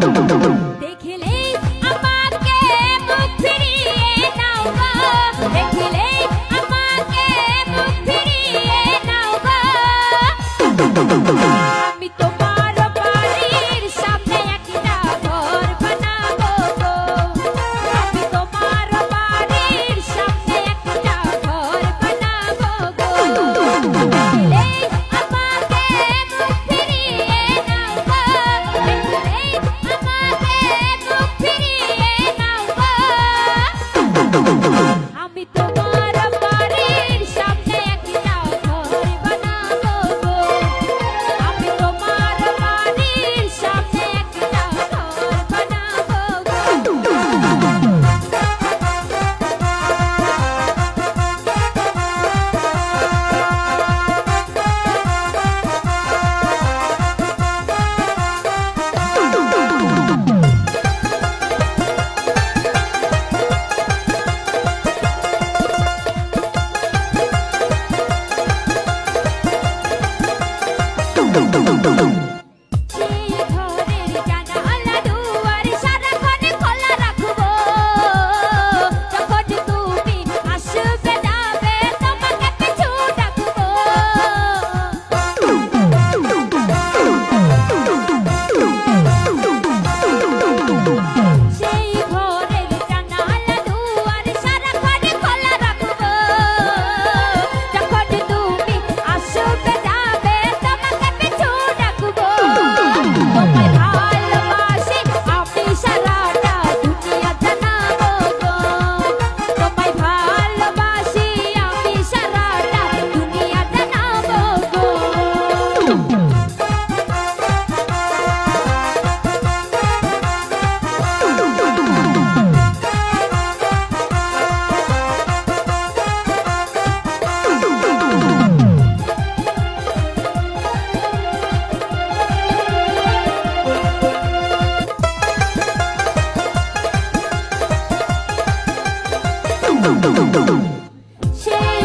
দেখিলে আমাকে মুখ ফিরিয়ে নাও গো, দেখিলে আমাকে মুখ ফিরিয়ে নাও গো। আমি তোমার বাড়ির সামনে একটা ঘর বানাবো গো, আমি তোমার বাড়ির সামনে একটা ঘর বানাবো গো। দেখিলে আমাকে মুখ ফিরিয়ে নাও গো, দেখিলে আমাকে মুখ ফিরিয়ে নাও গো। আমি তোমার বাড়ির সামনে একটা ঘর বানাবো গো, আমি তোমার বাড়ির সামনে একটা ঘর বানাবো গো। সেই ঘরের জানালা দুয়ার সারাক্ষণ খোলা রাখবো, যখন তুমি আসবে যাবে তোমাকে পিছু ডাকবো। সেই ঘরের জানালা দুয়ার সারাক্ষণ খোলা রাখবো, যখন তুমি আসবে যাবে তোমাকে পিছু ডাকবো। তোমায় ভালোবাসি আমি সারাটা দুনিয়া জানাবো গো, তোমায় ভালোবাসি আমি সারাটা দুনিয়া জানাবো গো। সেই